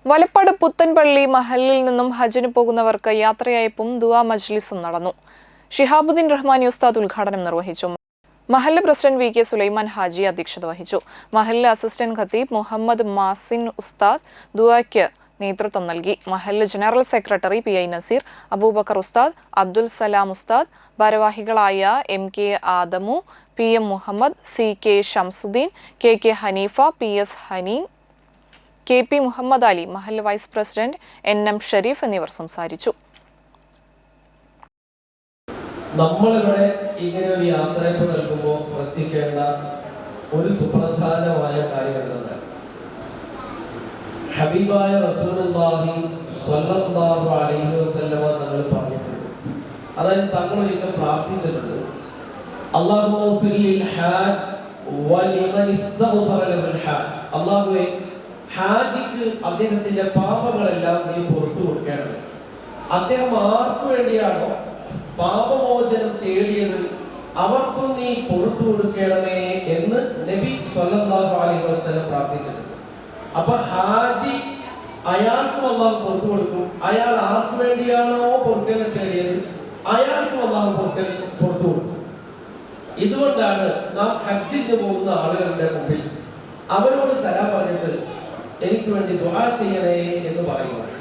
വലപ്പാട് പുത്തൻപള്ളി മഹല്ലിൽ നിന്നും ഹജ്ജിന് പോകുന്നവർക്ക് യാത്രയയപ്പും ദുആ മജ്ലിസും നടന്നു. ഷിഹാബുദ്ദീൻ റഹ്മാനി ഉസ്താദ് ഉദ്ഘാടനം നിർവഹിച്ചു. മഹല്ല് president V K Sulaiman Haji അധ്യക്ഷത വഹിച്ചു. മഹല്ല് അസിസ്റ്റന്റ് ഖത്തീബ് മുഹമ്മദ് മാസിൻ ഉസ്താദ് ദുആയ്ക്ക് നേതൃത്വം നൽകി. മഹല്ല് general secretary P I Nazeer, Abubakar ഉസ്താദ്, അബ്ദുൽ സലാം ഉസ്താദ്, ഭാരവാഹികളായ M K Adamu, P M Muhammad, C K Shamsuddin, K K Haneefa, P S Haneen, K P Muhammad Ali, മഹല്ല് vice president N M Shareef എന്നിവർ സംസാരിച്ചു. നമ്മളിവിടെ ഇങ്ങനെ ഒരു യാത്രയ്ക്ക് നൽകുമ്പോൾ ശ്രദ്ധിക്കേണ്ട ഒരു സുപ്രധാനമായ കാര്യം എന്താണ്? ഹബീബായ റസൂലുള്ളാഹി സ്വല്ലല്ലാഹു അലൈഹി വസല്ലമ തങ്ങൾ പറഞ്ഞിട്ടുണ്ട്, അതായത് തങ്ങൾ ഒരിക്കൽ പ്രാർത്ഥിച്ചിട്ടുണ്ട്, അല്ലാഹുമ്മ ഗ്ഫിർ ലിൽ ഹാജ് വലിമൻ ഇസ്തഗ്ഫറ ലഹുൽ ഹാജ്. അല്ലാഹുവേ, ഹാജിക്ക് അദ്ദേഹത്തിന്റെ പാപങ്ങളെല്ലാം നീ പുറത്തു കൊടുക്കണം. അദ്ദേഹം ആർക്കു വേണ്ടിയാണോ പാപമോചനം തേടിയത് അവർക്കും നീ പുറത്തു കൊടുക്കണമേ എന്ന് നബി സ്വല്ലല്ലാഹു അലൈഹി വസല്ലം പ്രാർത്ഥിച്ചിട്ടുണ്ട്. അപ്പൊ ഹാജി അയാൾക്കും അല്ലാഹു പുറത്തു കൊടുക്കും. അയാൾ ആർക്കു വേണ്ടിയാണോ പൊറുക്കൽ തേടിയത് അയാൾക്കും അല്ലാഹു പുറത്തു കൊടുക്കും. ഇതുകൊണ്ടാണ് നാം ഹജ്ജിന് പോകുന്ന ആളുകളുടെ മുമ്പിൽ അവരോട് സലാം പറഞ്ഞിട്ട് എനിക്ക് വേണ്ടി ദുആ ചെയ്യണേ എന്ന് പറയുന്നത്.